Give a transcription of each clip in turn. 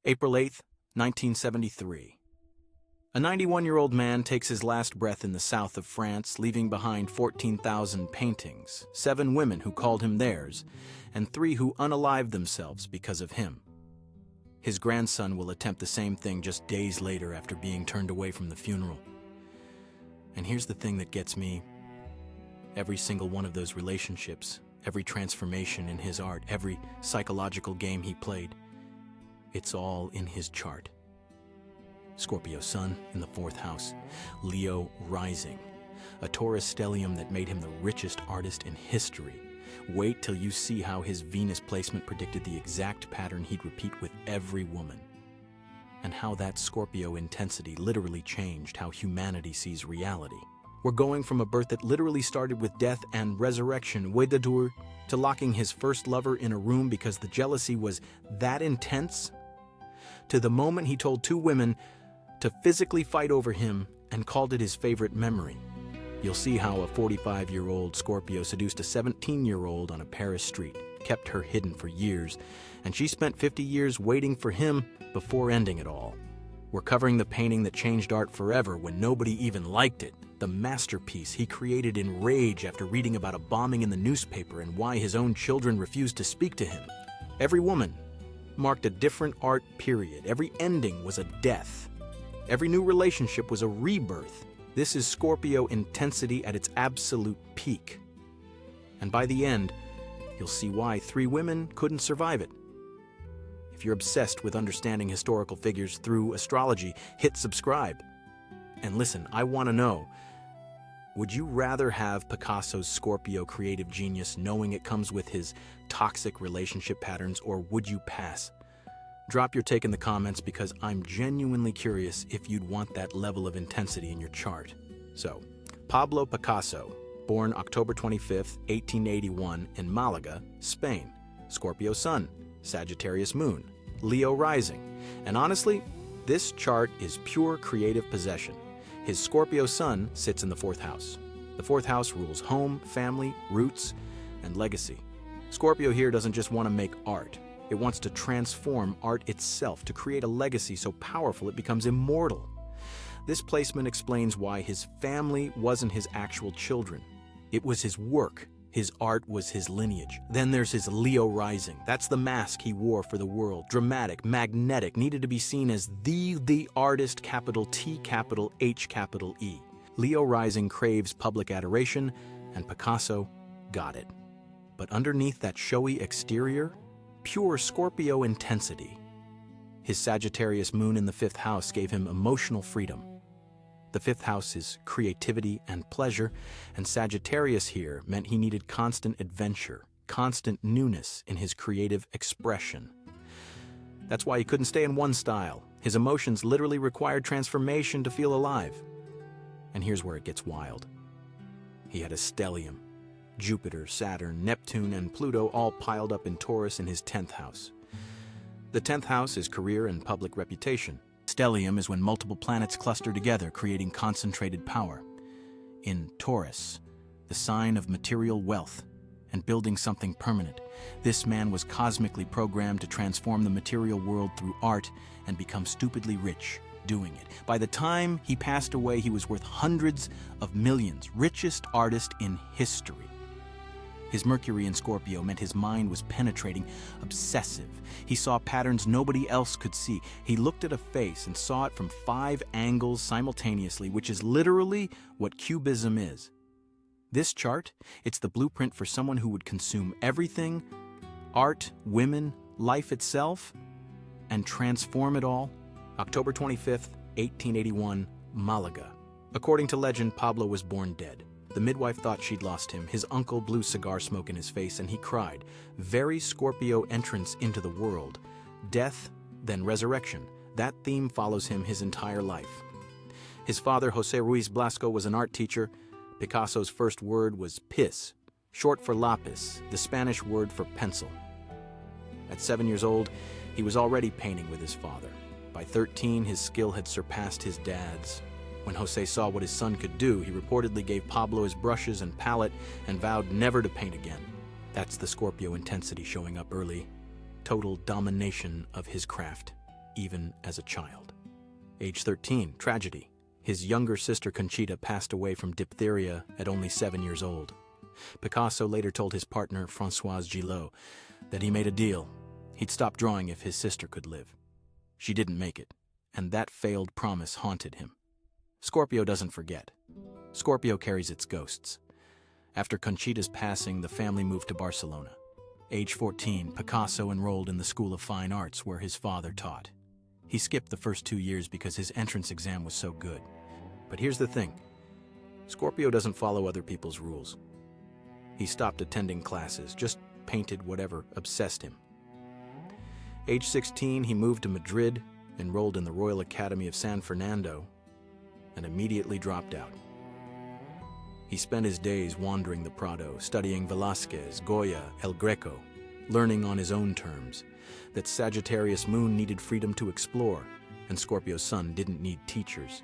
April 8th, 1973. A 91-year-old man takes his last breath in the south of France, leaving behind 14,000 paintings, 7 women who called him theirs, and 3 who unalived themselves because of him. His grandson will attempt the same thing just days later after being turned away from the funeral. And here's the thing that gets me. Every single one of those relationships, every transformation in his art, every psychological game he played, it's all in his chart. Scorpio Sun in the 4th house, Leo rising, a Taurus stellium that made him the richest artist in history. Wait till you see how his Venus placement predicted the exact pattern he'd repeat with every woman. And how that Scorpio intensity literally changed how humanity sees reality. We're going from a birth that literally started with death and resurrection, Wedadur, to locking his first lover in a room because the jealousy was that intense, to the moment he told 2 women to physically fight over him and called it his favorite memory. You'll see how a 45-year-old Scorpio seduced a 17-year-old on a Paris street, kept her hidden for years, and she spent 50 years waiting for him before ending it all. We're covering the painting that changed art forever when nobody even liked it, the masterpiece he created in rage after reading about a bombing in the newspaper and why his own children refused to speak to him. Every woman marked a different art period. Every ending was a death. Every new relationship was a rebirth. This is Scorpio intensity at its absolute peak. And by the end, you'll see why 3 women couldn't survive it. If you're obsessed with understanding historical figures through astrology, hit subscribe. And listen, I want to know, would you rather have Picasso's Scorpio creative genius knowing it comes with his toxic relationship patterns, or would you pass? Drop your take in the comments because I'm genuinely curious if you'd want that level of intensity in your chart. So, Pablo Picasso, born October 25th, 1881 in Malaga, Spain. Scorpio Sun, Sagittarius Moon, Leo rising. And honestly, this chart is pure creative possession. His Scorpio Sun sits in the 4th house. The 4th house rules home, family, roots, and legacy. Scorpio here doesn't just want to make art. It wants to transform art itself, to create a legacy so powerful it becomes immortal. This placement explains why his family wasn't his actual children. It was his work. His art was his lineage. Then there's his Leo rising. That's the mask he wore for the world. Dramatic, magnetic, needed to be seen as the artist, capital T, capital H, capital E. Leo rising craves public adoration, and Picasso got it. But underneath that showy exterior, pure Scorpio intensity. His Sagittarius Moon in the 5th house gave him emotional freedom. The 5th house is creativity and pleasure, and Sagittarius here meant he needed constant adventure, constant newness in his creative expression. That's why he couldn't stay in one style. His emotions literally required transformation to feel alive. And here's where it gets wild. He had a stellium, Jupiter, Saturn, Neptune, and Pluto all piled up in Taurus in his 10th house. The 10th house is career and public reputation. Stellium is when multiple planets cluster together, creating concentrated power. In Taurus, the sign of material wealth and building something permanent, this man was cosmically programmed to transform the material world through art and become stupidly rich doing it. By the time he passed away, he was worth hundreds of millions, richest artist in history. His Mercury in Scorpio meant his mind was penetrating, obsessive. He saw patterns nobody else could see. He looked at a face and saw it from 5 angles simultaneously, which is literally what Cubism is. This chart, it's the blueprint for someone who would consume everything, art, women, life itself, and transform it all. October 25th, 1881, Malaga. According to legend, Pablo was born dead. The midwife thought she'd lost him. His uncle blew cigar smoke in his face and he cried. Very Scorpio entrance into the world. Death, then resurrection. That theme follows him his entire life. His father, José Ruiz Blasco, was an art teacher. Picasso's first word was pis, short for lapis, the Spanish word for pencil. At 7 years old, he was already painting with his father. By 13, his skill had surpassed his dad's. When Jose saw what his son could do, he reportedly gave Pablo his brushes and palette and vowed never to paint again. That's the Scorpio intensity showing up early. Total domination of his craft. even as a child. Age 13, tragedy. His younger sister Conchita passed away from diphtheria at only 7 years old. Picasso later told his partner, Françoise Gillot, that he made a deal. He'd stop drawing if his sister could live. She didn't make it, and that failed promise haunted him. Scorpio doesn't forget. Scorpio carries its ghosts. After Conchita's passing, the family moved to Barcelona. Age 14, Picasso enrolled in the School of Fine Arts where his father taught. He skipped the first 2 years because his entrance exam was so good. But here's the thing. Scorpio doesn't follow other people's rules. He stopped attending classes, just painted whatever obsessed him. Age 16, he moved to Madrid, enrolled in the Royal Academy of San Fernando, and immediately dropped out. He spent his days wandering the Prado, studying Velázquez, Goya, El Greco, learning on his own terms that Sagittarius Moon needed freedom to explore, and Scorpio Sun didn't need teachers.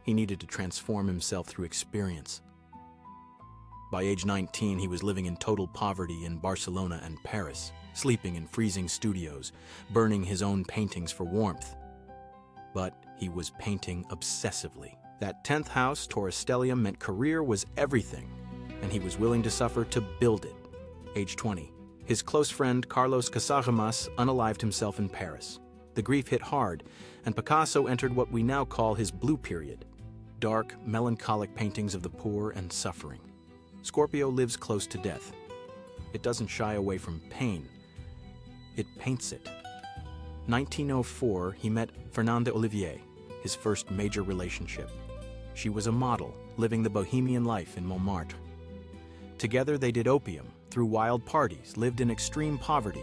He needed to transform himself through experience. By age 19, he was living in total poverty in Barcelona and Paris, sleeping in freezing studios, burning his own paintings for warmth. But he was painting obsessively. That 10th house, Taurus stellium, meant career was everything, and he was willing to suffer to build it. Age 20. His close friend Carlos Casagemas unalived himself in Paris. The grief hit hard, and Picasso entered what we now call his blue period. Dark, melancholic paintings of the poor and suffering. Scorpio lives close to death. It doesn't shy away from pain. It paints it. 1904, he met Fernande Olivier, his first major relationship. She was a model, living the bohemian life in Montmartre. Together they did opium, threw wild parties, lived in extreme poverty.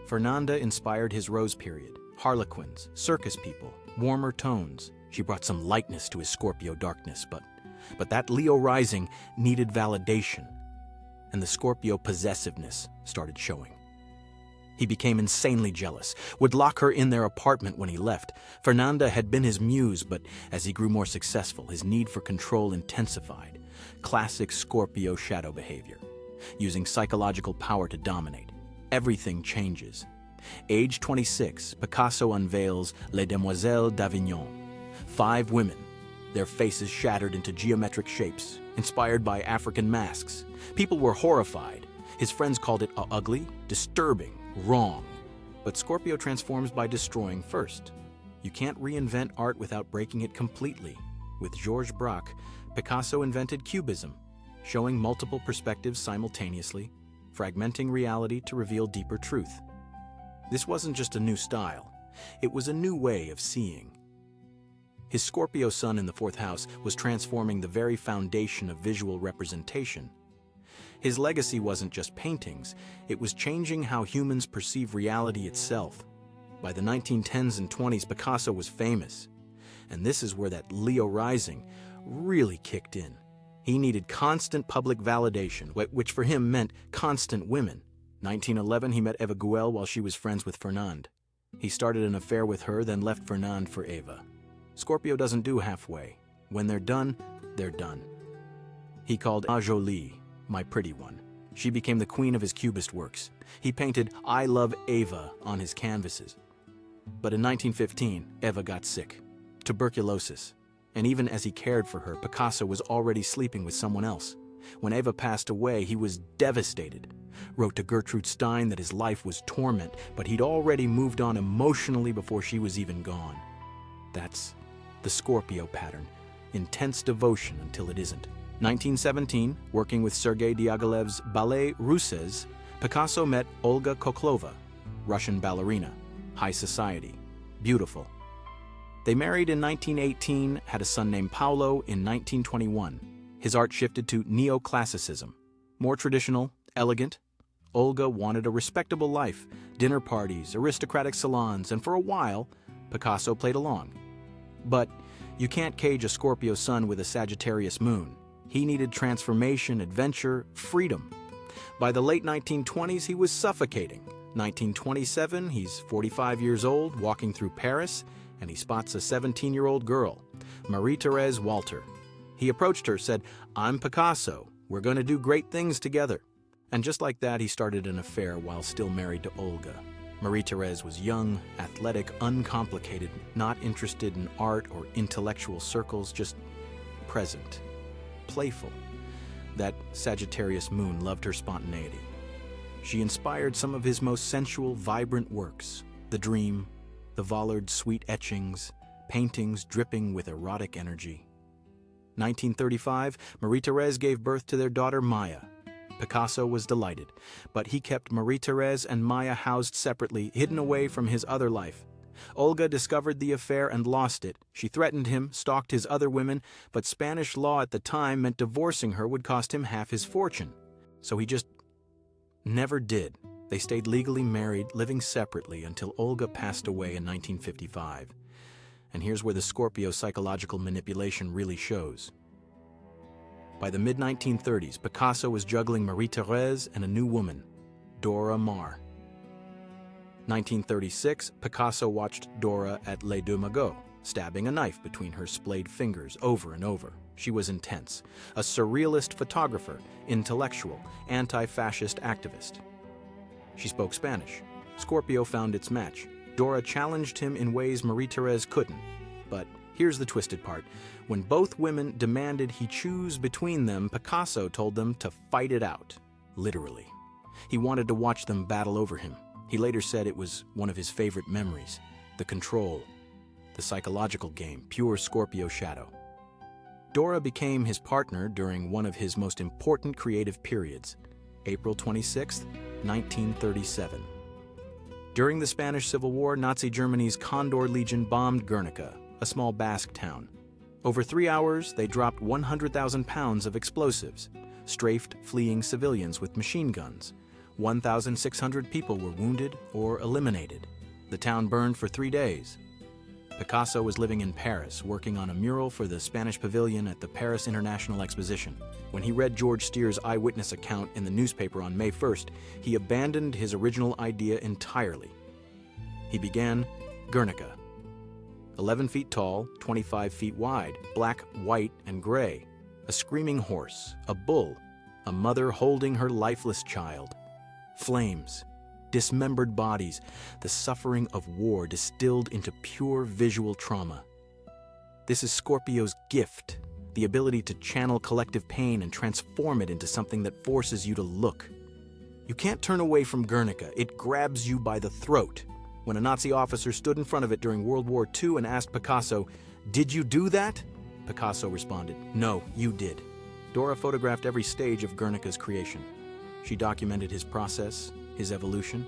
Fernanda inspired his rose period, harlequins, circus people, warmer tones. She brought some lightness to his Scorpio darkness, but that Leo rising needed validation, and the Scorpio possessiveness started showing. He became insanely jealous, would lock her in their apartment when he left. Fernanda had been his muse, but as he grew more successful, his need for control intensified. Classic Scorpio shadow behavior, using psychological power to dominate. Everything changes. Age 26, Picasso unveils Les Demoiselles d'Avignon. 5 women, their faces shattered into geometric shapes, inspired by African masks. People were horrified. His friends called it ugly, disturbing, wrong. But Scorpio transforms by destroying first. You can't reinvent art without breaking it completely. With Georges Braque, Picasso invented Cubism, showing multiple perspectives simultaneously, fragmenting reality to reveal deeper truth. This wasn't just a new style, it was a new way of seeing. His Scorpio Sun in the 4th house was transforming the very foundation of visual representation. His legacy wasn't just paintings, it was changing how humans perceive reality itself. By the 1910s and 20s, Picasso was famous. And this is where that Leo rising really kicked in. He needed constant public validation, which for him meant constant women. 1911, he met Eva Guel while she was friends with Fernand. He started an affair with her, then left Fernand for Eva. Scorpio doesn't do halfway. When they're done, they're done. He called A Jolie, my pretty one. She became the queen of his Cubist works. He painted I Love Eva on his canvases. But in 1915, Eva got sick. Tuberculosis. And even as he cared for her, Picasso was already sleeping with someone else. When Eva passed away, he was devastated. Wrote to Gertrude Stein that his life was torment, but he'd already moved on emotionally before she was even gone. That's the Scorpio pattern. Intense devotion until it isn't. 1917, working with Sergei Diaghilev's Ballet Russes, Picasso met Olga Koklova, Russian ballerina, high society, beautiful. They married in 1918, had a son named Paolo in 1921. His art shifted to neoclassicism, more traditional, elegant. Olga wanted a respectable life, dinner parties, aristocratic salons, and for a while, Picasso played along. But you can't cage a Scorpio Sun with a Sagittarius Moon. He needed transformation, adventure, freedom. By the late 1920s, he was suffocating. 1927, he's 45 years old, walking through Paris, and he spots a 17-year-old girl, Marie-Thérèse Walter. He approached her, said, "I'm Picasso. We're going to do great things together." And just like that, he started an affair while still married to Olga. Marie-Thérèse was young, athletic, uncomplicated, not interested in art or intellectual circles, just present, playful. That Sagittarius Moon loved her spontaneity. She inspired some of his most sensual, vibrant works: The Dream, the Vollard sweet etchings, paintings dripping with erotic energy. 1935, Marie-Thérèse gave birth to their daughter Maya. Picasso was delighted, but he kept Marie-Thérèse and Maya housed separately, hidden away from his other life. Olga discovered the affair and lost it. She threatened him, stalked his other women, but Spanish law at the time meant divorcing her would cost him half his fortune. So he just never did. They stayed legally married, living separately until Olga passed away in 1955. And here's where the Scorpio psychological manipulation really shows. By the mid-1930s, Picasso was juggling Marie-Thérèse and a new woman, Dora Maar. 1936, Picasso watched Dora at Les Deux Magots, stabbing a knife between her splayed fingers over and over. She was intense, a surrealist photographer, intellectual, anti-fascist activist. She spoke Spanish. Scorpio found its match. Dora challenged him in ways Marie-Thérèse couldn't. But here's the twisted part. When both women demanded he choose between them, Picasso told them to fight it out, literally. He wanted to watch them battle over him. He later said it was one of his favorite memories, the control, the psychological game, pure Scorpio shadow. Dora became his partner during one of his most important creative periods, April 26, 1937. During the Spanish Civil War, Nazi Germany's Condor Legion bombed Guernica, a small Basque town. Over 3 hours, they dropped 100,000 pounds of explosives, strafed fleeing civilians with machine guns. 1,600 people were wounded or eliminated. The town burned for 3 days. Picasso was living in Paris, working on a mural for the Spanish pavilion at the Paris International Exposition. When he read George Steere's eyewitness account in the newspaper on May 1st, he abandoned his original idea entirely. He began Guernica. 11 feet tall, 25 feet wide, black, white, and gray. A screaming horse, a bull, a mother holding her lifeless child. Flames, dismembered bodies, the suffering of war distilled into pure visual trauma. This is Scorpio's gift, the ability to channel collective pain and transform it into something that forces you to look. You can't turn away from Guernica. It grabs you by the throat. When a Nazi officer stood in front of it during World War II and asked Picasso, "Did you do that?" Picasso responded, "No, you did." Dora photographed every stage of Guernica's creation. She documented his process, his evolution.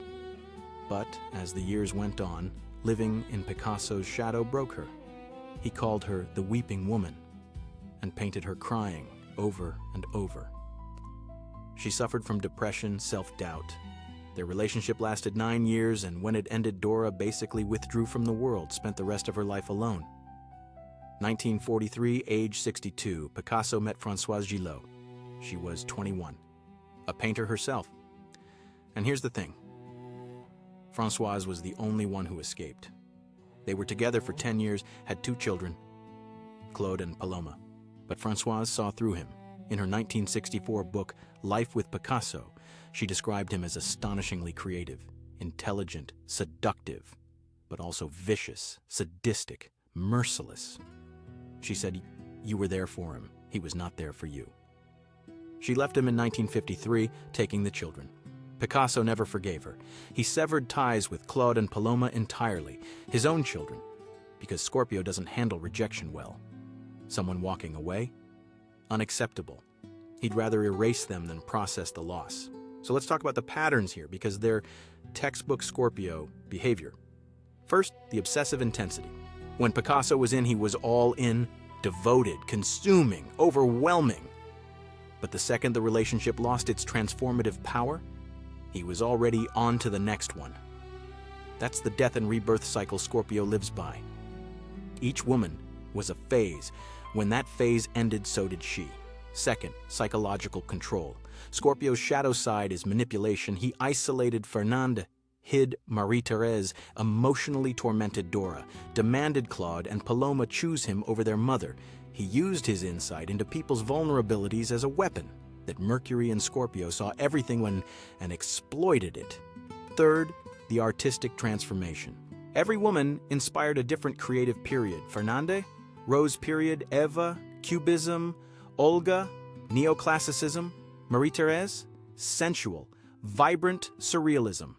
But as the years went on, living in Picasso's shadow broke her. He called her the weeping woman and painted her crying over and over. She suffered from depression, self-doubt. Their relationship lasted 9 years, and when it ended, Dora basically withdrew from the world, spent the rest of her life alone. 1943, age 62, Picasso met Françoise Gillot. She was 21, a painter herself. And here's the thing. Françoise was the only one who escaped. They were together for 10 years, had 2 children, Claude and Paloma. But Françoise saw through him. In her 1964 book, Life with Picasso, she described him as astonishingly creative, intelligent, seductive, but also vicious, sadistic, merciless. She said, "You were there for him. He was not there for you." She left him in 1953, taking the children. Picasso never forgave her. He severed ties with Claude and Paloma entirely, his own children, because Scorpio doesn't handle rejection well. Someone walking away? Unacceptable. He'd rather erase them than process the loss. So let's talk about the patterns here, because they're textbook Scorpio behavior. First, the obsessive intensity. When Picasso was in, he was all in, devoted, consuming, overwhelming. But the second the relationship lost its transformative power, he was already on to the next one. That's the death and rebirth cycle Scorpio lives by. Each woman was a phase. When that phase ended, so did she. Second, psychological control. Scorpio's shadow side is manipulation. He isolated Fernande, hid Marie-Thérèse, emotionally tormented Dora, demanded Claude and Paloma choose him over their mother. He used his insight into people's vulnerabilities as a weapon. That Mercury and Scorpio saw everything and exploited it. Third, the artistic transformation. Every woman inspired a different creative period. Fernande, Rose period, Eva, Cubism, Olga, Neoclassicism, Marie-Thérèse, sensual, vibrant surrealism.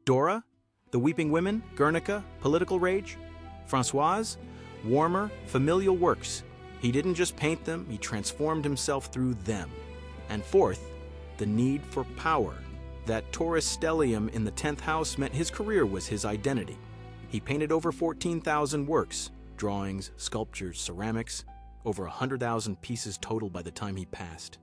Dora, the Weeping Women, Guernica, political rage. Françoise, warmer, familial works. He didn't just paint them, he transformed himself through them. And fourth, the need for power. That Taurus stellium in the 10th house meant his career was his identity. He painted over 14,000 works, drawings, sculptures, ceramics, over 100,000 pieces total by the time he passed.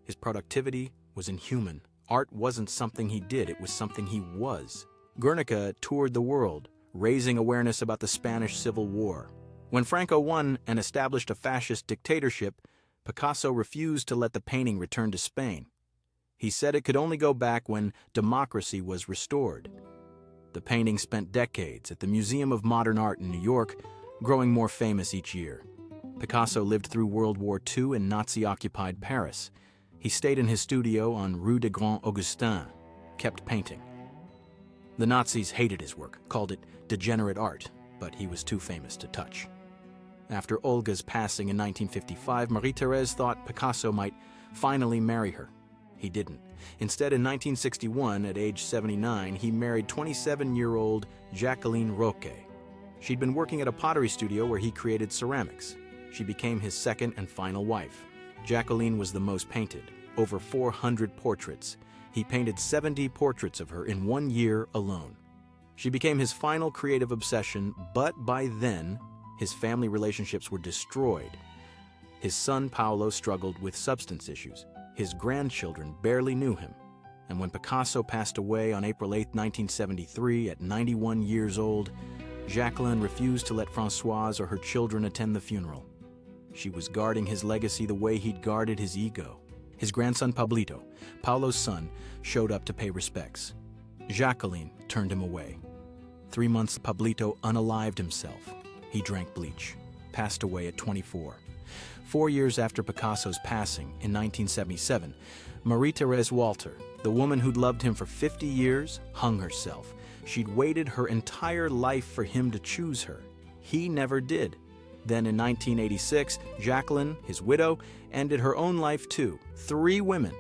His productivity was inhuman. Art wasn't something he did, it was something he was. Guernica toured the world, raising awareness about the Spanish Civil War. When Franco won and established a fascist dictatorship, Picasso refused to let the painting return to Spain. He said it could only go back when democracy was restored. The painting spent decades at the Museum of Modern Art in New York, growing more famous each year. Picasso lived through World War II in Nazi-occupied Paris. He stayed in his studio on Rue des Grands Augustins, kept painting. The Nazis hated his work, called it degenerate art, but he was too famous to touch. After Olga's passing in 1955, Marie-Thérèse thought Picasso might finally marry her. He didn't. Instead, in 1961, at age 79, he married 27-year-old Jacqueline Roque. She'd been working at a pottery studio where he created ceramics. She became his second and final wife. Jacqueline was the most painted, over 400 portraits. He painted 70 portraits of her in 1 year alone. She became his final creative obsession, but by then, his family relationships were destroyed. His son Paolo struggled with substance issues. His grandchildren barely knew him. And when Picasso passed away on April 8, 1973, at 91 years old, Jacqueline refused to let Françoise or her children attend the funeral. She was guarding his legacy the way he'd guarded his ego. His grandson Pablito, Paolo's son, showed up to pay respects. Jacqueline turned him away. 3 months, Pablito unalived himself. He drank bleach, passed away at 24. 4 years after Picasso's passing, in 1977, Marie-Thérèse Walter, the woman who'd loved him for 50 years, hung herself. She'd waited her entire life for him to choose her. He never did. Then in 1986, Jacqueline, his widow, ended her own life too. 3 women,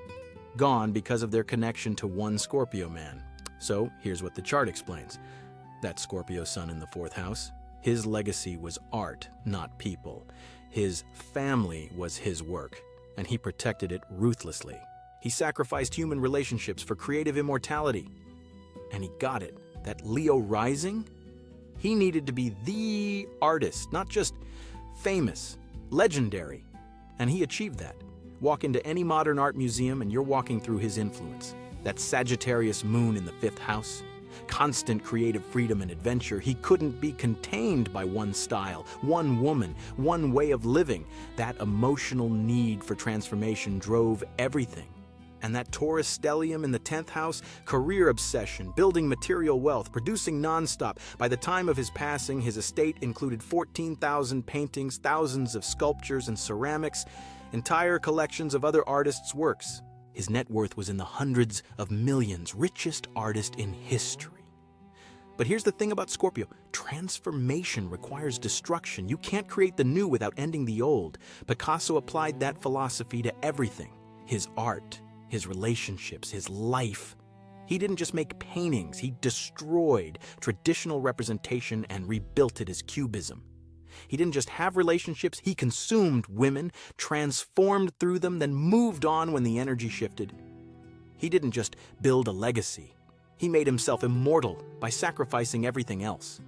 gone because of their connection to one Scorpio man. So here's what the chart explains. That Scorpio Sun in the 4th house. His legacy was art, not people. His family was his work, and he protected it ruthlessly. He sacrificed human relationships for creative immortality. And he got it. That Leo rising? He needed to be the artist, not just famous, legendary. And he achieved that. Walk into any modern art museum and you're walking through his influence. That Sagittarius Moon in the 5th house. Constant creative freedom and adventure. He couldn't be contained by one style, one woman, one way of living. That emotional need for transformation drove everything. And that Taurus stellium in the 10th house, career obsession, building material wealth, producing nonstop. By the time of his passing, his estate included 14,000 paintings, thousands of sculptures and ceramics, entire collections of other artists' works. His net worth was in the hundreds of millions, richest artist in history. But here's the thing about Scorpio. Transformation requires destruction. You can't create the new without ending the old. Picasso applied that philosophy to everything. His art, his relationships, his life. He didn't just make paintings, he destroyed traditional representation and rebuilt it as Cubism. He didn't just have relationships, he consumed women, transformed through them, then moved on when the energy shifted. He didn't just build a legacy. He made himself immortal by sacrificing everything else.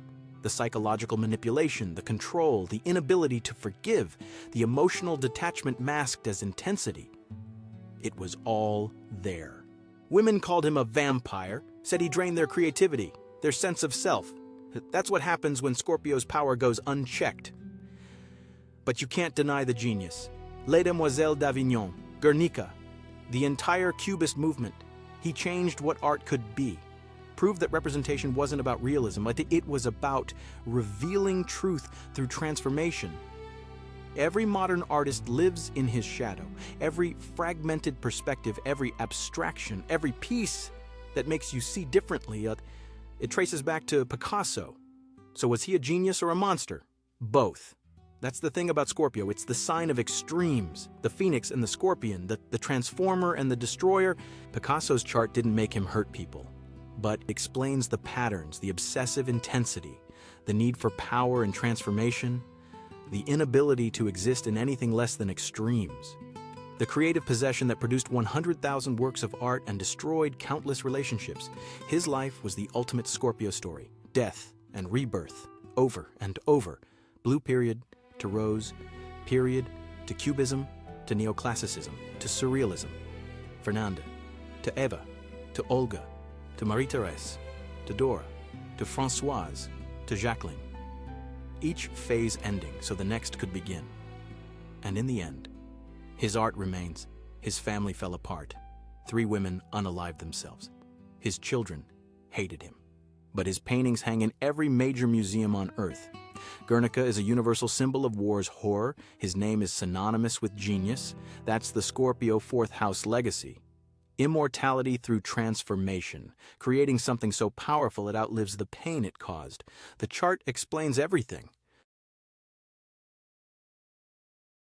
The psychological manipulation, the control, the inability to forgive, the emotional detachment masked as intensity. It was all there. Women called him a vampire, said he drained their creativity, their sense of self. That's what happens when Scorpio's power goes unchecked. But you can't deny the genius. Les Demoiselles d'Avignon, Guernica, the entire Cubist movement. He changed what art could be. Proved that representation wasn't about realism, but it was about revealing truth through transformation. Every modern artist lives in his shadow. Every fragmented perspective, every abstraction, every piece that makes you see differently, It traces back to Picasso. So was he a genius or a monster? Both. That's the thing about Scorpio. It's the sign of extremes. The phoenix and the scorpion, the transformer and the destroyer. Picasso's chart didn't make him hurt people, but explains the patterns, the obsessive intensity, the need for power and transformation, the inability to exist in anything less than extremes. The creative possession that produced 100,000 works of art and destroyed countless relationships. His life was the ultimate Scorpio story. Death and rebirth, over and over. Blue period to rose, period to Cubism, to neoclassicism, to surrealism. Fernanda, to Eva, to Olga, to Marie-Thérèse, to Dora, to Françoise, to Jacqueline. Each phase ending so the next could begin. And in the end, his art remains. His family fell apart. 3 women unalived themselves. His children hated him. But his paintings hang in every major museum on Earth. Guernica is a universal symbol of war's horror. His name is synonymous with genius. That's the Scorpio 4th house legacy. Immortality through transformation, creating something so powerful it outlives the pain it caused. The chart explains everything.